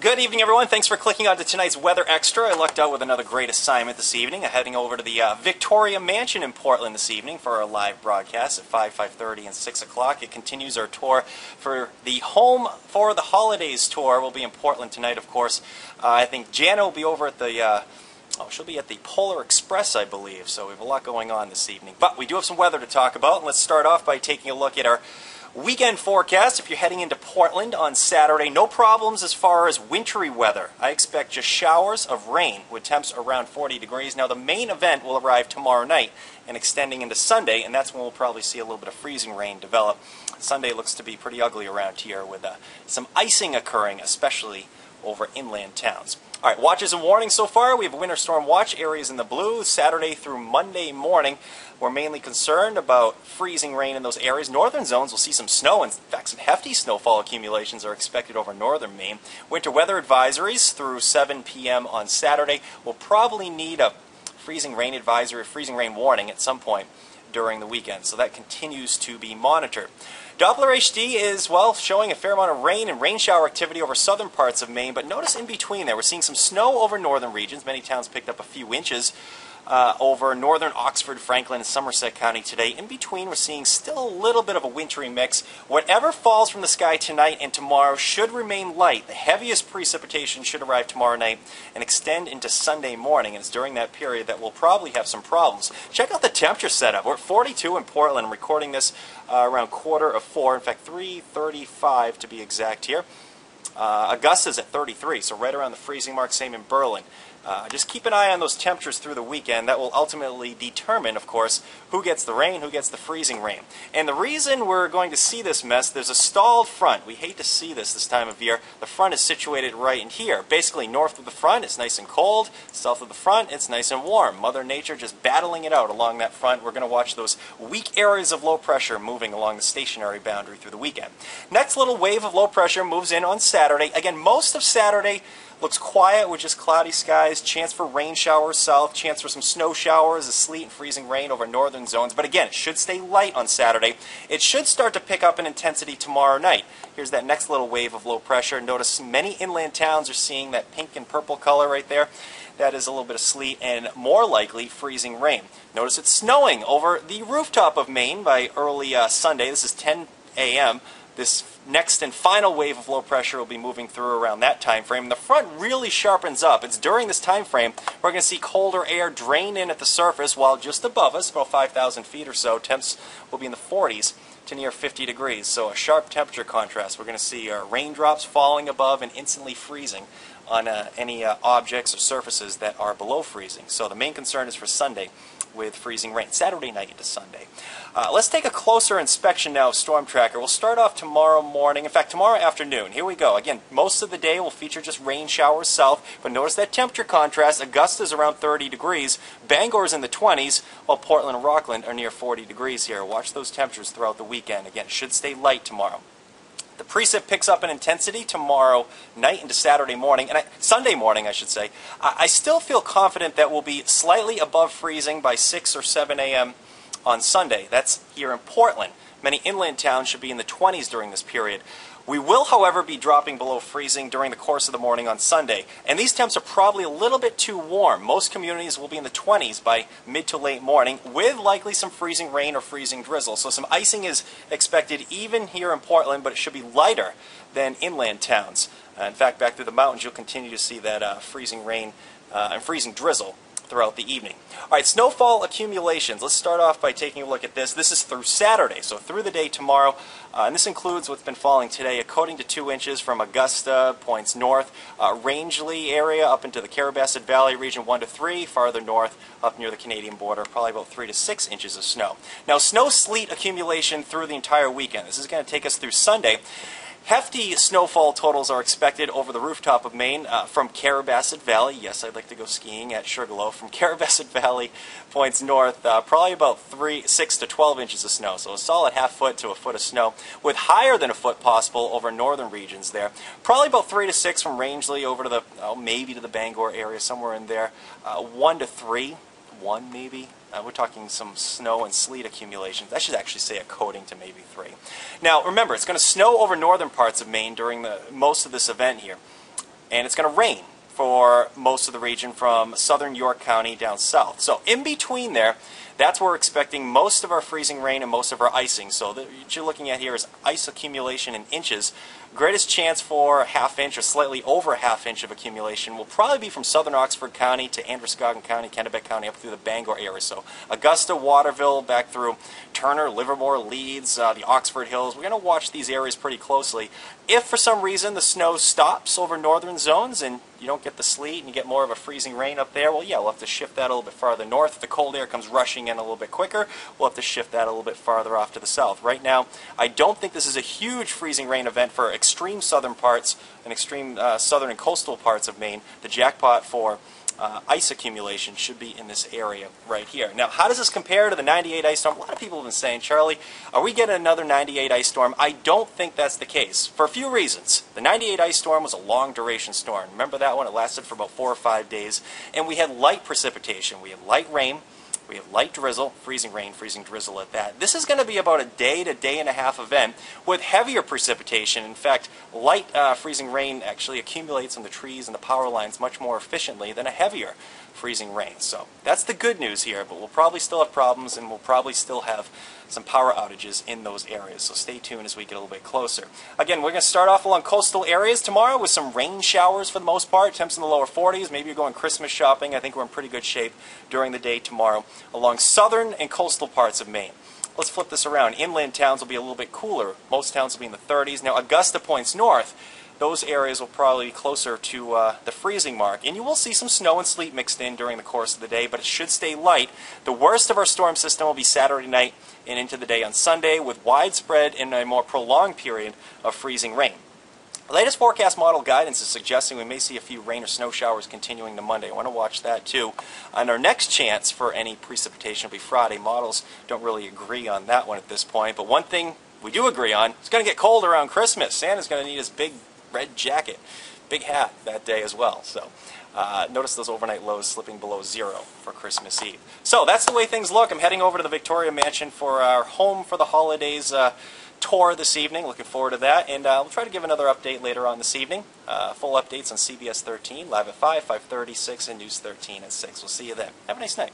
Good evening, everyone. Thanks for clicking on to tonight's Weather Extra. I lucked out with another great assignment this evening. I'm heading over to the Victoria Mansion in Portland this evening for our live broadcast at 5:30, and 6 o'clock. It continues our tour for the Home for the Holidays tour. We'll be in Portland tonight, of course. I think Jana will be over at the... she'll be at the Polar Express, I believe, so we have a lot going on this evening. But we do have some weather to talk about. Let's start off by taking a look at our weekend forecast. If you're heading into Portland on Saturday, no problems as far as wintry weather. I expect just showers of rain with temps around 40 degrees. Now, the main event will arrive tomorrow night and extending into Sunday, and that's when we'll probably see a little bit of freezing rain develop. Sunday looks to be pretty ugly around here with some icing occurring, especially over inland towns. All right, watches and warnings so far. We have winter storm watch areas in the blue. Saturday through Monday morning, we're mainly concerned about freezing rain in those areas. Northern zones will see some snow. In fact, some hefty snowfall accumulations are expected over northern Maine. Winter weather advisories through 7 p.m. on Saturday. We'll probably need a freezing rain advisory, a freezing rain warning at some point during the weekend. So that continues to be monitored. Doppler HD is, well, showing a fair amount of rain and rain shower activity over southern parts of Maine, but notice in between there, we're seeing some snow over northern regions. Many towns picked up a few inches over northern Oxford, Franklin, and Somerset County today. In between, we're seeing still a little bit of a wintry mix. Whatever falls from the sky tonight and tomorrow should remain light. The heaviest precipitation should arrive tomorrow night and extend into Sunday morning, and it's during that period that we'll probably have some problems. Check out the temperature setup. We're at 42 in Portland. I'm recording this around 3:45, in fact 3:35 to be exact here. Augusta's at 33, so right around the freezing mark, same in Berlin. Just keep an eye on those temperatures through the weekend. That will ultimately determine, of course, who gets the rain, who gets the freezing rain. And the reason we're going to see this mess, there's a stalled front. We hate to see this time of year. The front is situated right in here. Basically, north of the front, it's nice and cold. South of the front, it's nice and warm. Mother Nature just battling it out along that front. We're going to watch those weak areas of low pressure moving along the stationary boundary through the weekend. Next little wave of low pressure moves in on Saturday. Again, most of Saturday looks quiet with just cloudy skies, chance for rain showers south, chance for some snow showers, sleet and freezing rain over northern zones. But again, it should stay light on Saturday. It should start to pick up in intensity tomorrow night. Here's that next little wave of low pressure. Notice many inland towns are seeing that pink and purple color right there. That is a little bit of sleet and more likely freezing rain. Notice it's snowing over the rooftop of Maine by early Sunday. This is 10 a.m. This next and final wave of low pressure will be moving through around that time frame. The front really sharpens up. It's during this time frame we're going to see colder air drain in at the surface, while just above us, about 5,000 feet or so, temps will be in the 40s to near 50 degrees. So a sharp temperature contrast. We're going to see raindrops falling above and instantly freezing on any objects or surfaces that are below freezing. So the main concern is for Sunday with freezing rain, Saturday night into Sunday. Let's take a closer inspection now of Storm Tracker. We'll start off tomorrow morning, in fact tomorrow afternoon. Here we go. Again, most of the day will feature just rain showers south, but notice that temperature contrast. Augusta's around 30 degrees, Bangor's in the 20s, while Portland and Rockland are near 40 degrees here. Watch those temperatures throughout the weekend. Again, it should stay light tomorrow. The precip picks up in intensity tomorrow night into Saturday morning, and Sunday morning, I should say. I still feel confident that we'll be slightly above freezing by 6 or 7 a.m. on Sunday. That's here in Portland. Many inland towns should be in the 20s during this period. We will, however, be dropping below freezing during the course of the morning on Sunday, and these temps are probably a little bit too warm. Most communities will be in the 20s by mid to late morning, with likely some freezing rain or freezing drizzle. So some icing is expected even here in Portland, but it should be lighter than inland towns. In fact, back through the mountains, you'll continue to see that freezing rain and freezing drizzle throughout the evening. All right, snowfall accumulations. Let's start off by taking a look at this. This is through Saturday, so through the day tomorrow, and this includes what's been falling today, a coating to 2 inches from Augusta, points north, Rangeley area up into the Carrabassett Valley region, 1 to 3, farther north up near the Canadian border, probably about 3 to 6 inches of snow. Now, snow sleet accumulation through the entire weekend. This is going to take us through Sunday. Hefty snowfall totals are expected over the rooftop of Maine from Carrabassett Valley. Yes, I'd like to go skiing at Sugarloaf. From Carrabassett Valley points north, probably about 6 to 12 inches of snow. So a solid ½ foot to a foot of snow, with higher than a foot possible over northern regions there. Probably about 3 to 6 from Rangeley over to the, maybe to the Bangor area, somewhere in there. 1 to 3, 1 maybe. We're talking some snow and sleet accumulations. I should actually say a coating to maybe 3. Now, remember, it's going to snow over northern parts of Maine during most of this event here. and it's going to rain for most of the region from southern York County down south. So in between there, that's where we're expecting most of our freezing rain and most of our icing. So what you're looking at here is ice accumulation in inches. Greatest chance for a half inch or slightly over a half inch of accumulation will probably be from southern Oxford County to Androscoggin County, Kennebec County, up through the Bangor area. So Augusta, Waterville, back through Turner, Livermore, Leeds, the Oxford Hills. We're going to watch these areas pretty closely. If for some reason the snow stops over northern zones and you don't get the sleet and you get more of a freezing rain up there, well, yeah, we'll have to shift that a little bit farther north. If the cold air comes rushing in a little bit quicker, we'll have to shift that a little bit farther off to the south. Right now, I don't think this is a huge freezing rain event for extreme southern parts and extreme southern and coastal parts of Maine. The jackpot for ice accumulation should be in this area right here. Now, how does this compare to the 98 ice storm? A lot of people have been saying, Charlie, are we getting another 98 ice storm? I don't think that's the case for a few reasons. The 98 ice storm was a long duration storm. Remember that one? It lasted for about 4 or 5 days, and we had light precipitation. We had light rain. We have light drizzle, freezing rain, freezing drizzle at that. This is going to be about a day to day and a half event with heavier precipitation. In fact, light freezing rain actually accumulates on the trees and the power lines much more efficiently than a heavier freezing rain. So that's the good news here, but we'll probably still have problems and we'll probably still have some power outages in those areas. So stay tuned as we get a little bit closer. Again, we're going to start off along coastal areas tomorrow with some rain showers for the most part. Temps in the lower 40s. Maybe you're going Christmas shopping. I think we're in pretty good shape during the day tomorrow along southern and coastal parts of Maine. Let's flip this around. Inland towns will be a little bit cooler. Most towns will be in the 30s. Now, Augusta points north. Those areas will probably be closer to the freezing mark. And you will see some snow and sleet mixed in during the course of the day, but it should stay light. The worst of our storm system will be Saturday night and into the day on Sunday, with widespread and a more prolonged period of freezing rain. The latest forecast model guidance is suggesting we may see a few rain or snow showers continuing to Monday. I want to watch that too. And our next chance for any precipitation will be Friday. Models don't really agree on that one at this point, but one thing we do agree on, it's going to get cold around Christmas. Santa's going to need his big red jacket, big hat that day as well. So notice those overnight lows slipping below 0 for Christmas Eve. So that's the way things look. I'm heading over to the Victoria Mansion for our Home for the Holidays tour this evening. Looking forward to that. And we'll try to give another update later on this evening. Full updates on CBS 13, live at 5, 5:30, 6, and News 13 at 6. We'll see you then. Have a nice night.